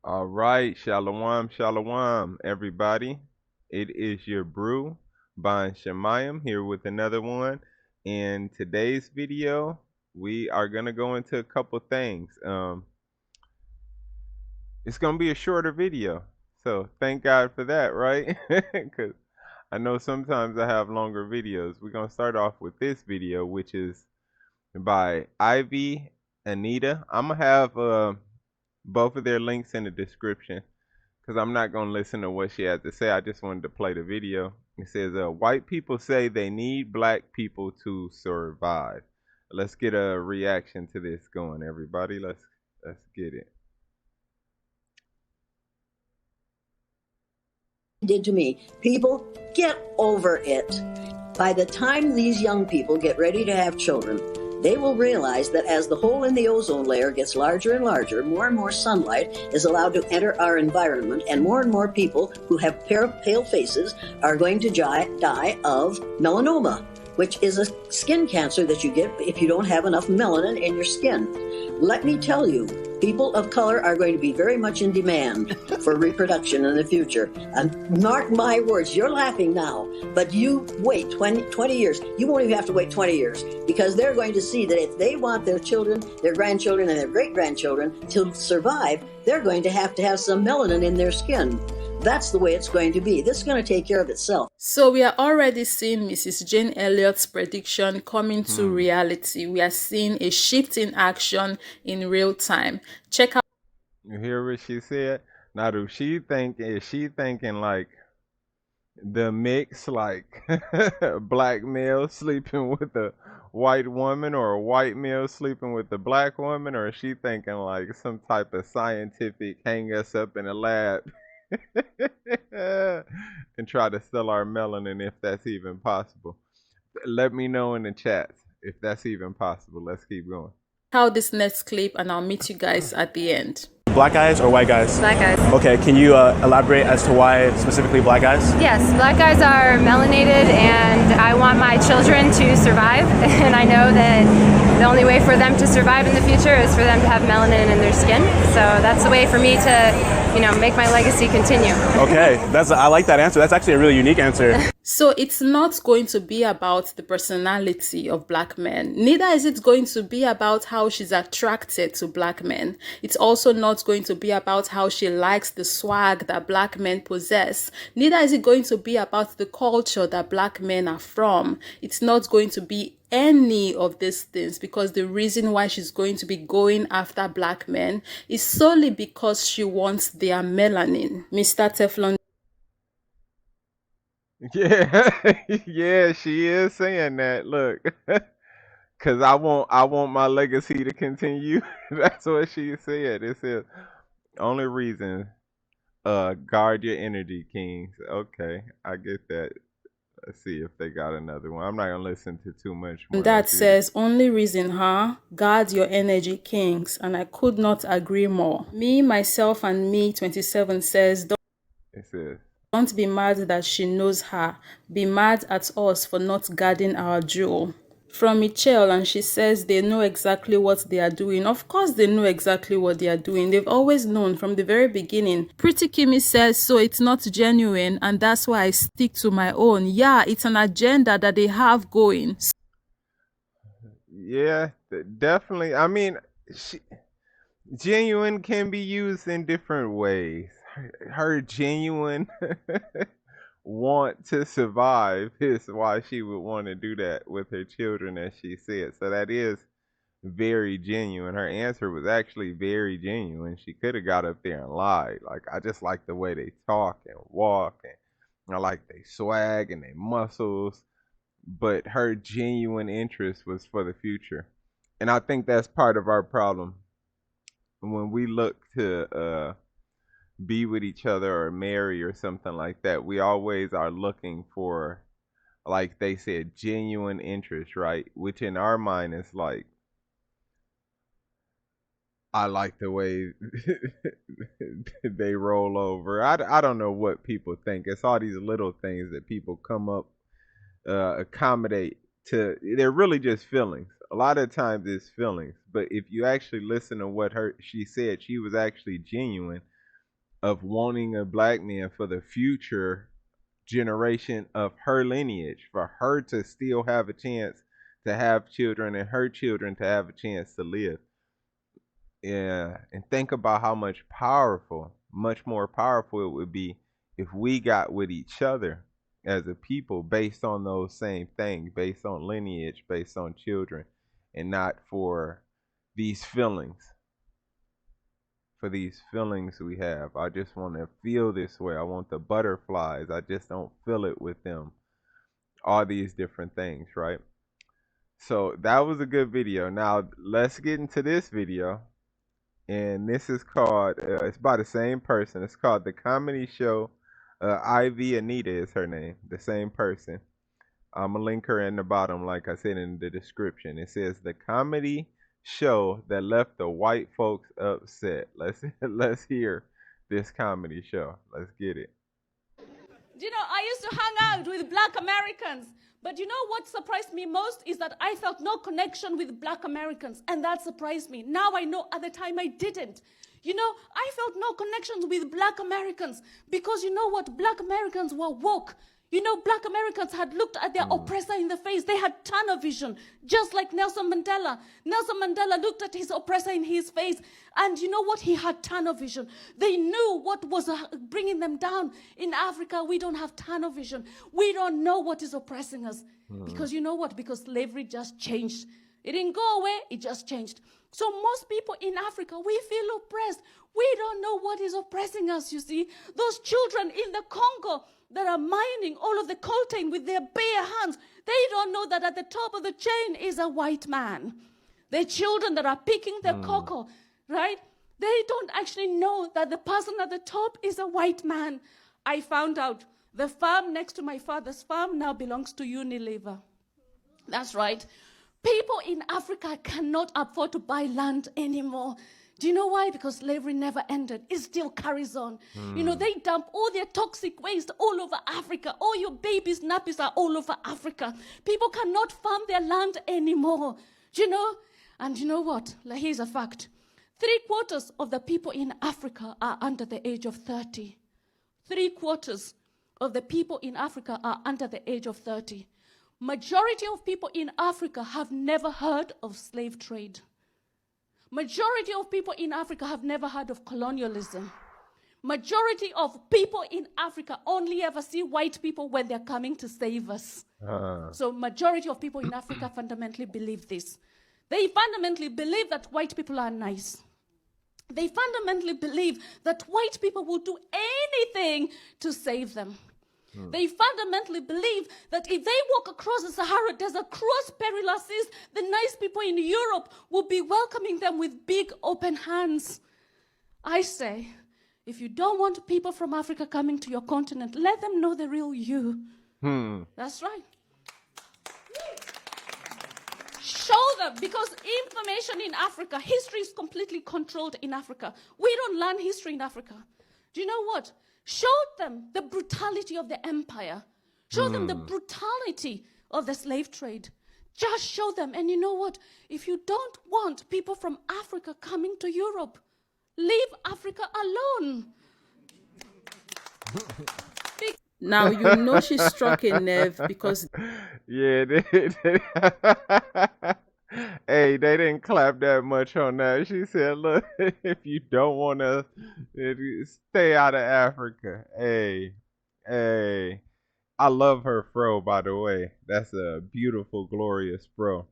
All right, shalom, shalom, everybody. It is your brew, Ban Shemayim, here with another one. In today's video, we are gonna go into a couple things. It's gonna be a shorter video, so thank God for that, right? Because I know sometimes I have longer videos. We're gonna start off with this video, which is by Ivy Anita. I'm gonna have both of their links in the description because I'm not going to listen to what she has to say. I just wanted to play the video. It says, white people say they need black people to survive. Let's get a reaction to this going, everybody. Let's get it. Did to me. People, get over it. By the time these young people get ready to have children, they will realize that as the hole in the ozone layer gets larger and larger, more and more sunlight is allowed to enter our environment, and more people who have pale faces are going to die of melanoma, which is a skin cancer that you get if you don't have enough melanin in your skin. Let me tell you, people of color are going to be very much in demand for reproduction in the future. And mark my words, you're laughing now, but you wait 20 years. You won't even have to wait 20 years because they're going to see that if they want their children, their grandchildren, and their great-grandchildren to survive, they're going to have some melanin in their skin. That's the way it's going to be. This is going to take care of itself. So we are already seeing Mrs. Jane Elliott's prediction coming to reality. We are seeing a shift in action in real time. Check out. You hear what she said? Now, is she thinking like the mix, like black male sleeping with a white woman or a white male sleeping with a black woman? Or is she thinking like some type of scientific hang us up in a lab and try to sell our melanin, if that's even possible? Let me know in the chats if that's even possible. Let's keep going. How this next clip, and I'll meet you guys at the end. Black guys or white guys? Black guys. Okay, can you elaborate as to why specifically black guys? Yes, black guys are melanated, and I want my children to survive, and I know that the only way for them to survive in the future is for them to have melanin in their skin. So that's the way for me to, make my legacy continue. Okay, I like that answer. That's actually a really unique answer. So it's not going to be about the personality of black men. Neither is it going to be about how she's attracted to black men. It's also not going to be about how she likes the swag that black men possess. Neither is it going to be about the culture that black men are from. It's not going to be any of these things, because the reason why she's going to be going after black men is solely because she wants their melanin. Mr. Teflon. Yeah, yeah, she is saying that. Look, cause I want my legacy to continue. That's what she said. It says only reason, guard your energy, kings. Okay, I get that. Let's see if they got another one. I'm not gonna listen to too much more. That says only reason, guard your energy, kings. And I could not agree more. Me, myself, and me 27 says it says, don't be mad that she knows her. Be mad at us for not guarding our jewel. From Michelle, and she says they know exactly what they are doing. Of course they know exactly what they are doing. They've always known from the very beginning. Pretty Kimmy says, so it's not genuine, and that's why I stick to my own. Yeah, it's an agenda that they have going. Yeah, definitely. I mean, genuine can be used in different ways. Her genuine want to survive is why she would want to do that with her children, as she said. So that is very genuine. Her answer was actually very genuine. She could have got up there and lied. Like, I just like the way they talk and walk, and I like they swag and they muscles. But her genuine interest was for the future. And I think that's part of our problem. When we look to be with each other or marry or something like that, we always are looking for, like they said, genuine interest, right? Which in our mind is like, I like the way they roll over. I don't know what people think. It's all these little things that people come up, accommodate to. They're really just feelings. A lot of times it's feelings. But if you actually listen to what she said, she was actually genuine. of wanting a black man for the future generation of her lineage, for her to still have a chance to have children and her children to have a chance to live. Yeah, and think about how much more powerful it would be if we got with each other as a people based on those same things, based on lineage, based on children, and not for these feelings. For these feelings we have. I just want to feel this way. I want the butterflies. I just don't feel it with them. All these different things, right? So that was a good video. Now let's get into this video. And this is called, it's by the same person. It's called The Comedy Show. Ivy Anita is her name, the same person. I'm going to link her in the bottom, like I said in the description. It says The Comedy Show That Left the White Folks Upset. Let's hear this comedy show. Let's get it. You know, I used to hang out with black Americans. But you know what surprised me most is that I felt no connection with black Americans. And that surprised me. Now I know at the time I didn't. You know, I felt no connections with black Americans because you know what? Black Americans were woke. You know, black Americans had looked at their oppressor in the face. They had tunnel vision, just like Nelson Mandela. Nelson Mandela looked at his oppressor in his face, and you know what? He had tunnel vision. They knew what was bringing them down. In Africa, we don't have tunnel vision. We don't know what is oppressing us. Because you know what? Because slavery just changed. It didn't go away, it just changed. So most people in Africa, we feel oppressed. We don't know what is oppressing us, you see. Those children in the Congo that are mining all of the coltan with their bare hands, they don't know that at the top of the chain is a white man. The children that are picking the cocoa, right? They don't actually know that the person at the top is a white man. I found out the farm next to my father's farm now belongs to Unilever. That's right. People in Africa cannot afford to buy land anymore. Do you know why? Because slavery never ended. It still carries on. You know, they dump all their toxic waste all over Africa. All your babies' nappies are all over Africa. People cannot farm their land anymore. Do you know? And you know what? Like, here's a fact. 3/4 of the people in Africa are under the age of 30. 3/4 of the people in Africa are under the age of 30. Majority of people in Africa have never heard of slave trade. Majority of people in Africa have never heard of colonialism. Majority of people in Africa only ever see white people when they're coming to save us. So majority of people in Africa fundamentally believe this. They fundamentally believe that white people are nice. They fundamentally believe that white people will do anything to save them. They fundamentally believe that if they walk across the Sahara Desert, cross perilous seas, the nice people in Europe will be welcoming them with big open hands. I say, if you don't want people from Africa coming to your continent, let them know the real you. That's right. Show them, because information in Africa, history is completely controlled in Africa. We don't learn history in Africa. Do you know what? Show them the brutality of the empire. Show them the brutality of the slave trade. Just show them. And you know what? If you don't want people from Africa coming to Europe, leave Africa alone. Now, you know she struck a nerve because... Yeah, hey, they didn't clap that much on that. She said, look, if you don't want to stay out of Africa. Hey. I love her fro, by the way. That's a beautiful, glorious fro.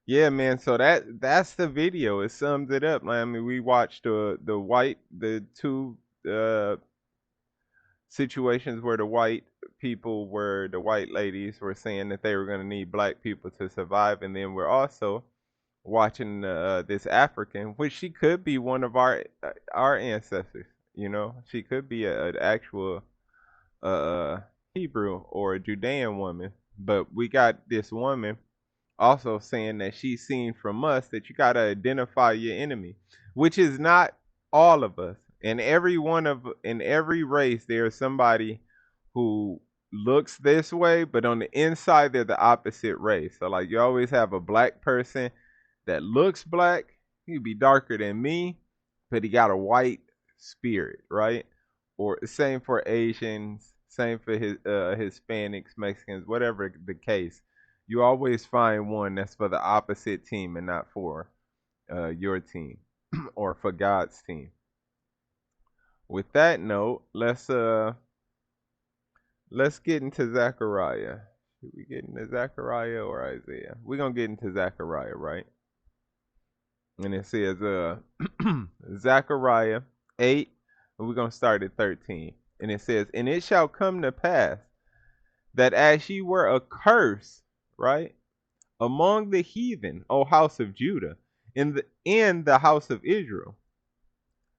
Yeah, man. So that's the video. It sums it up. I mean, we watched the two situations where the white ladies were saying that they were going to need black people to survive, and then we're also watching this African, which she could be one of our ancestors. You know, she could be an actual Hebrew or a Judean woman, but we got this woman also saying that she's seen from us that you got to identify your enemy, which is not all of us. In every race, there's somebody who looks this way, but on the inside, they're the opposite race. So, like, you always have a black person that looks black. He'd be darker than me. but he got a white spirit, right? Or same for Asians, same for his Hispanics, Mexicans, whatever the case. You always find one that's for the opposite team and not for your team or for God's team. With that note, let's get into Zechariah. Should we get into Zechariah or Isaiah? We're gonna get into Zechariah, right? And it says Zechariah 8, and we're gonna start at 13. And it says, and it shall come to pass that as ye were a curse, right, among the heathen, O house of Judah, in the house of Israel,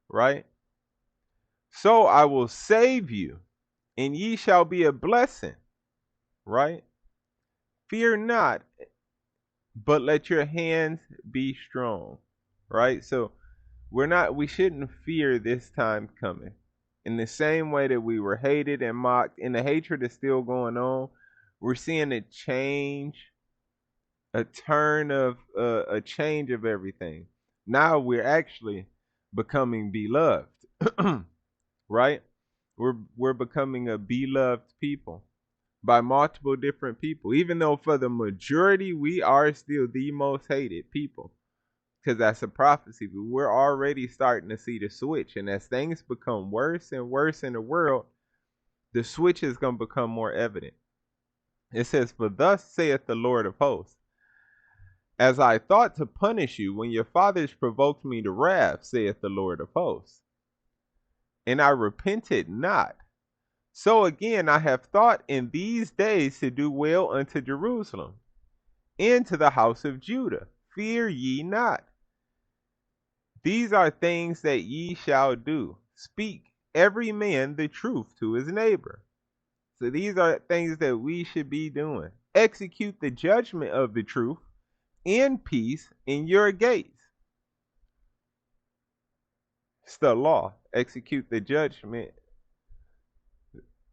right? So I will save you, and ye shall be a blessing, right? Fear not, but let your hands be strong, right? So we shouldn't fear this time coming. In the same way that we were hated and mocked, and the hatred is still going on, we're seeing a change, a turn of a change of everything. Now we're actually becoming beloved, right? We're becoming a beloved people by multiple different people, even though for the majority we are still the most hated people, because that's a prophecy. But we're already starting to see the switch, and as things become worse and worse in the world, the switch is going to become more evident. It says, for thus saith the Lord of hosts, as I thought to punish you when your fathers provoked me to wrath, saith the Lord of hosts, and I repented not. So again I have thought in these days to do well unto Jerusalem, and to the house of Judah. Fear ye not. These are things that ye shall do. Speak every man the truth to his neighbor. So these are things that we should be doing. Execute the judgment of the truth in peace in your gates. It's the law. Execute the judgment.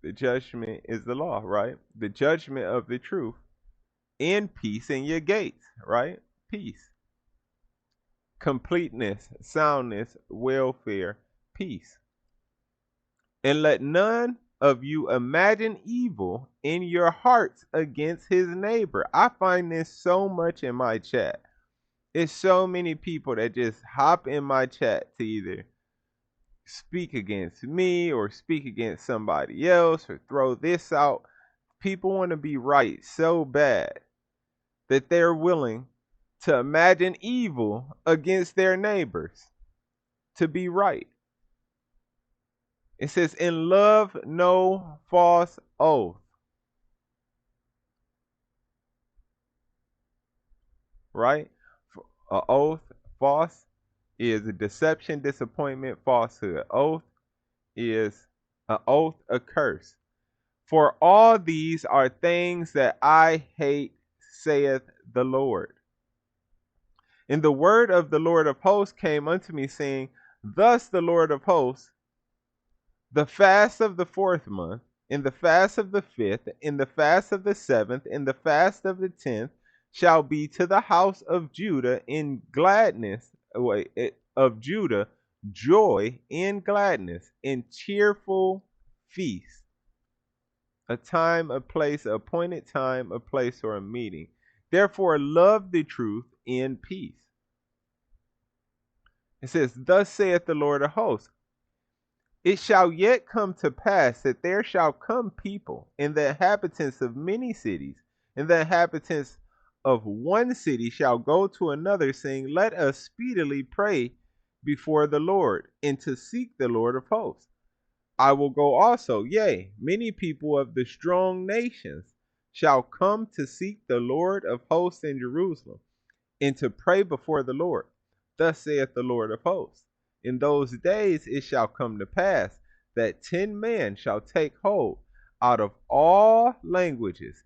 The judgment is the law, right? The judgment of the truth in peace in your gates, right? Peace. Completeness, soundness, welfare, peace. And let none of you imagine evil in your hearts against his neighbor. I find this so much in my chat. It's so many people that just hop in my chat to either speak against me or speak against somebody else or throw this out. People want to be right so bad that they're willing to imagine evil against their neighbors to be right. It says, in love no false oath. Right? A oath, false, is a deception, disappointment, falsehood. Oath is an oath, a curse. For all these are things that I hate, saith the Lord. And the word of the Lord of hosts came unto me, saying, thus the Lord of hosts, the fast of the 4th month, in the fast of the 5th, in the fast of the 7th, in the fast of the 10th, shall be to the house of Judah in gladness, of Judah, joy and gladness, in cheerful feast. A time, a place, a appointed time, a place, or a meeting. Therefore, love the truth in peace. It says, thus saith the Lord of hosts, it shall yet come to pass that there shall come people, and the inhabitants of many cities, and the inhabitants of one city shall go to another, saying, let us speedily pray before the Lord, and to seek the Lord of hosts. I will go also, yea, many people of the strong nations shall come to seek the Lord of hosts in Jerusalem, and to pray before the Lord. Thus saith the Lord of hosts, in those days it shall come to pass that 10 men shall take hold out of all languages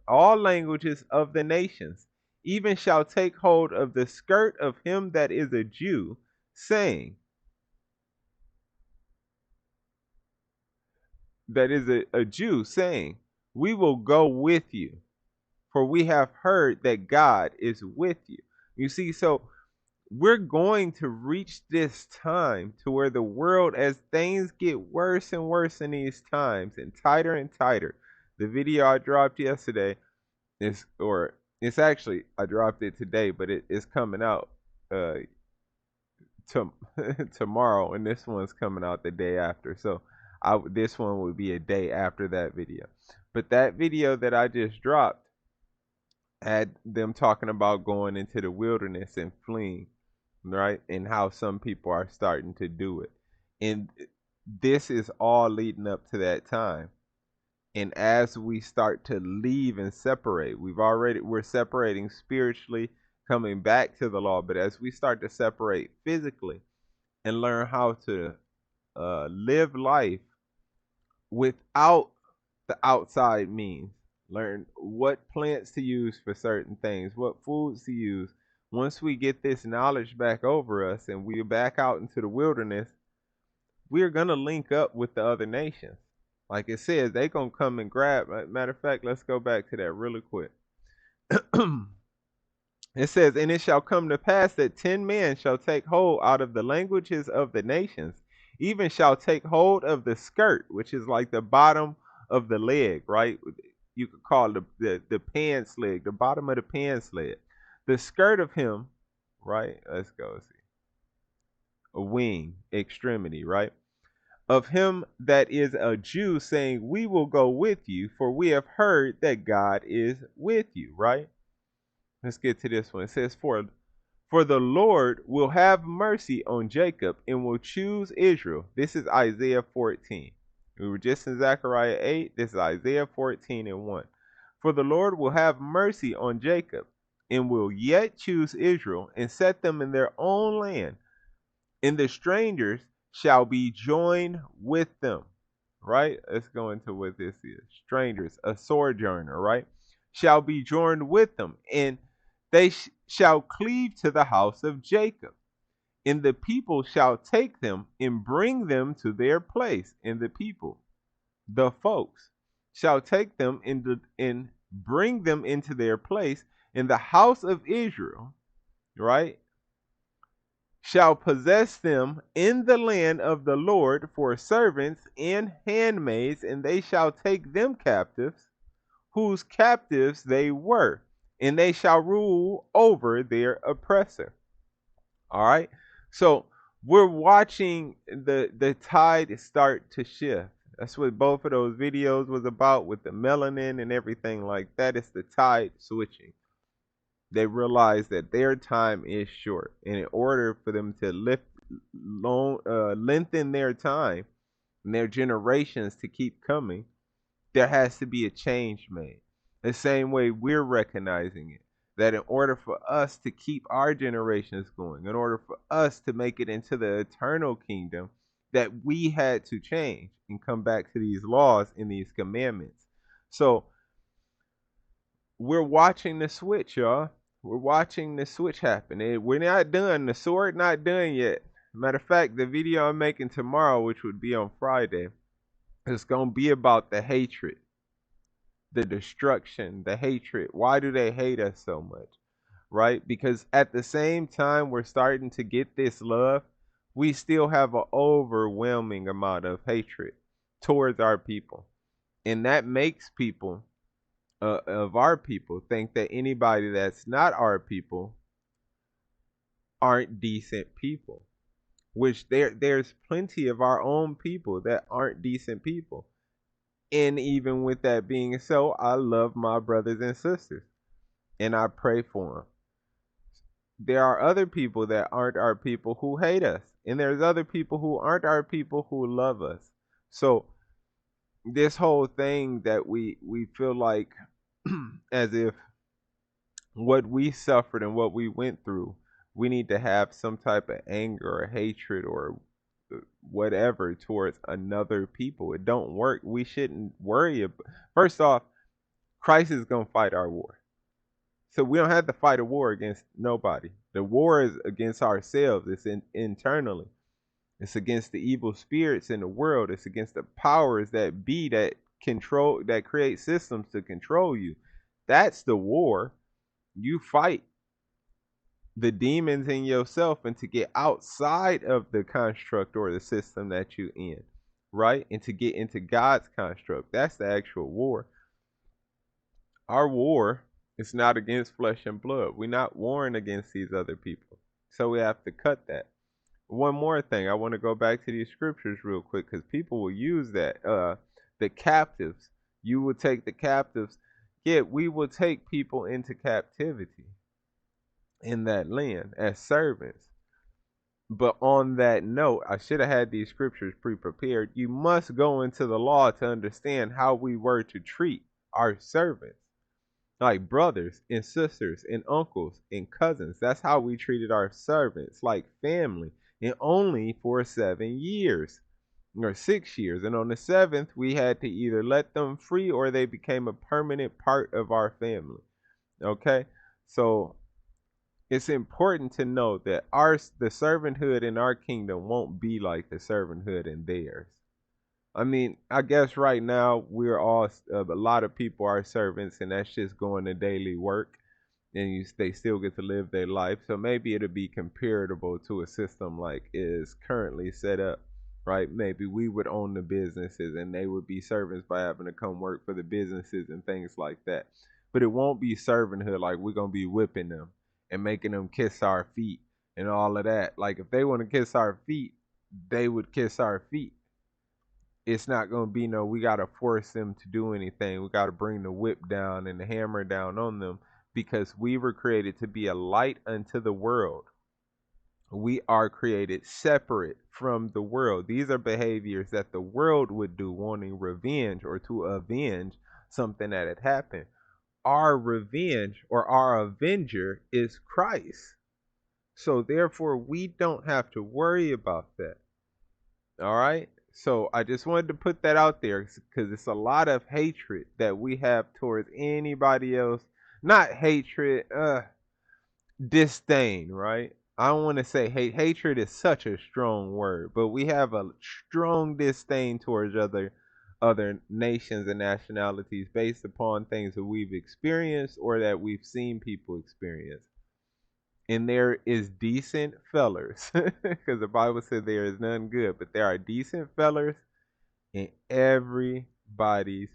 all languages of the nations, even shall take hold of the skirt of him that is a Jew, saying, that is a Jew, saying, we will go with you, for we have heard that God is with you. You see, so we're going to reach this time to where the world, as things get worse and worse in these times and tighter, the video I dropped yesterday it's actually, I dropped it today, but it's coming out uh to, tomorrow, and this one's coming out the day after. So this one would be a day after that video. But that video that I just dropped had them talking about going into the wilderness and fleeing, right? And how some people are starting to do it. And this is all leading up to that time. And as we start to leave and separate, we're separating spiritually, coming back to the law. But as we start to separate physically and learn how to live life without the outside means, learn what plants to use for certain things, what foods to use. Once we get this knowledge back over us and we're back out into the wilderness, we're going to link up with the other nations. Like it says, they going to come and grab. Matter of fact, let's go back to that really quick. It says, and it shall come to pass that 10 men shall take hold out of the languages of the nations, even shall take hold of the skirt, which is like the bottom of the leg, right? You could call it the pants leg, the bottom of the pants leg. The skirt of him, right? Let's go see. A wing, extremity, right? Of him that is a Jew, saying, we will go with you, for we have heard that God is with you, right? Let's get to this one. It says, for the Lord will have mercy on Jacob and will choose Israel. This is Isaiah 14. We were just in Zechariah 8. This is Isaiah 14 and 1. For the Lord will have mercy on Jacob and will yet choose Israel and set them in their own land. And the strangers shall be joined with them, right? Let's go into what this is. Strangers, a sojourner, right? Shall be joined with them, and they shall cleave to the house of Jacob. And the people shall take them and bring them to their place. And the people, the folks, shall take them and bring them into their place. In the house of Israel, right? Shall possess them in the land of the Lord for servants and handmaids, and they shall take them captives, whose captives they were, and they shall rule over their oppressor. All right. So we're watching the tide start to shift. That's what both of those videos was about, with the melanin and everything like that. It's the tide switching. They realize that their time is short, and in order for them to lengthen their time and their generations to keep coming, there has to be a change made. The same way we're recognizing it, that in order for us to keep our generations going, in order for us to make it into the eternal kingdom, that we had to change and come back to these laws and these commandments. So we're watching the switch, y'all. We're watching the switch happen. We're not done. The sword not done yet. Matter of fact, the video I'm making tomorrow, which would be on Friday, is going to be about the hatred, the destruction, the hatred. Why do they hate us so much? Right? Because at the same time we're starting to get this love, we still have an overwhelming amount of hatred towards our people. And that makes people of our people think that anybody that's not our people aren't decent people, which there's plenty of our own people that aren't decent people. And even with that being so, I love my brothers and sisters and I pray for them. There are other people that aren't our people who hate us, and there's other people who aren't our people who love us. So this whole thing that we feel like as if what we suffered and what we went through, we need to have some type of anger or hatred or whatever towards another people. It don't work. We shouldn't worry. First off, Christ is going to fight our war. So we don't have to fight a war against nobody. The war is against ourselves. It's internally. It's against the evil spirits in the world. It's against the powers that be, that control, that create systems to control you. That's the war. You fight. the demons in yourself and to get outside of the construct or the system that you in, right? And to get into God's construct. That's the actual war. Our war is not against flesh and blood. We're not warring against these other people. So we have to cut that. One more thing, I want to go back to these scriptures real quick because people will use that. The captives, you will take the captives. Yeah, we will take people into captivity in that land as servants. But on that note, I should have had these scriptures pre-prepared. You must go into the law to understand how we were to treat our servants, like brothers and sisters and uncles and cousins. That's how we treated our servants, like family, and only for 7 years or 6 years. And on the seventh, we had to either let them free or they became a permanent part of our family. Okay, so it's important to know that the servanthood in our kingdom won't be like the servanthood in theirs. I mean, I guess right now we're all a lot of people are servants, and that's just going to daily work, and they still get to live their life. So maybe it'll be comparable to a system like is currently set up, right? Maybe we would own the businesses, and they would be servants by having to come work for the businesses and things like that. But it won't be servanthood like we're gonna be whipping them and making them kiss our feet and all of that. Like if they want to kiss our feet, they would kiss our feet. It's not going to be no, we got to force them to do anything. We got to bring the whip down and the hammer down on them because we were created to be a light unto the world. We are created separate from the world. These are behaviors that the world would do, wanting revenge or to avenge something that had happened. Our revenge or our avenger is Christ. So therefore, we don't have to worry about that. All right? So I just wanted to put that out there because it's a lot of hatred that we have towards anybody else. Not hatred, disdain, right? I don't want to say hate. Hatred is such a strong word, but we have a strong disdain towards other nations and nationalities based upon things that we've experienced or that we've seen people experience. And there is decent fellers, because the Bible said there is none good, but there are decent fellers in everybody's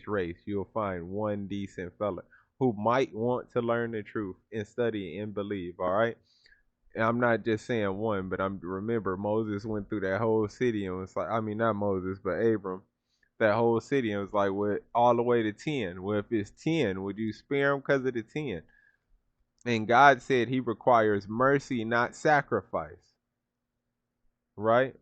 race. You'll find one decent fella who might want to learn the truth and study and believe. All right. And I'm not just saying one, but remember Moses went through that whole city and was like, I mean not Moses, but Abram, that whole city and was like, well, all the way to 10. Well, if it's 10, would you spare them because of the 10? And God said he requires mercy, not sacrifice. Right?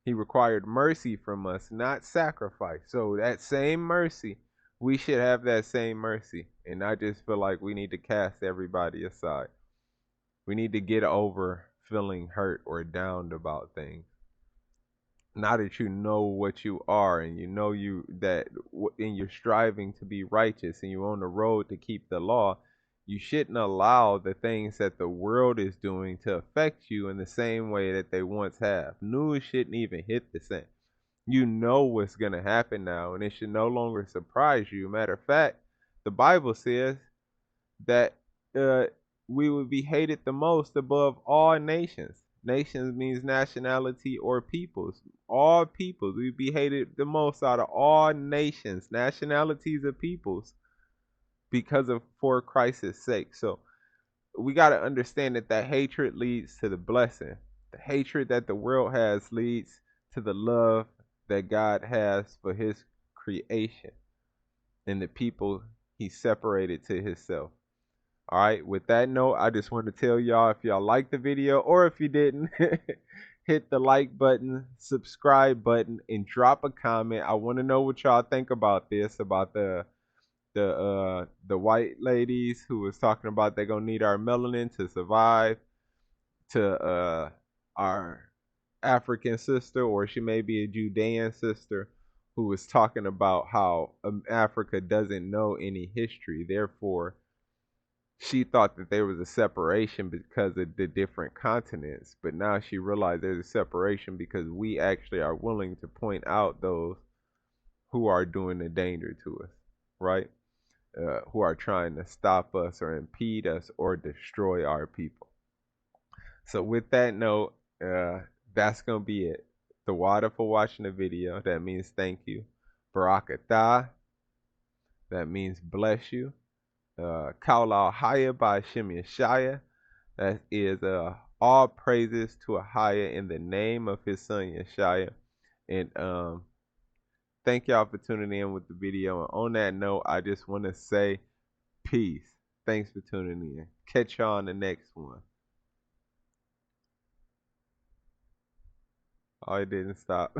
He required mercy from us, not sacrifice. So that same mercy, we should have that same mercy. And I just feel like we need to cast everybody aside. We need to get over feeling hurt or downed about things. Now that you know what you are and you know and you're striving to be righteous and you're on the road to keep the law, you shouldn't allow the things that the world is doing to affect you in the same way that they once have. News shouldn't even hit the same. You know what's going to happen now, and it should no longer surprise you. Matter of fact, the Bible says that we would be hated the most above all nations. Nations means nationality or peoples. All peoples. We'd be hated the most out of all nations, nationalities of peoples, because of for Christ's sake. So we got to understand that hatred leads to the blessing. The hatred that the world has leads to the love that God has for his creation and the people he separated to himself. All right, with that note, I just want to tell y'all, if y'all liked the video or if you didn't, hit the like button, subscribe button, and drop a comment. I want to know what y'all think about this, about the white ladies who was talking about they're gonna need our melanin to survive, to our African sister, or she may be a Judean sister, who was talking about how Africa doesn't know any history, therefore she thought that there was a separation because of the different continents, but now she realized there's a separation because we actually are willing to point out those who are doing the danger to us, right? who are trying to stop us or impede us or destroy our people. So with that note, that's going to be it. The water for watching the video. That means thank you. Barakatah. That means bless you. Kaula Haya by Shimei Shaya. That is all praises to Ahaya in the name of his son Yeshaya. And thank y'all for tuning in with the video. And on that note, I just want to say peace. Thanks for tuning in. Catch y'all on the next one. Oh, it didn't stop.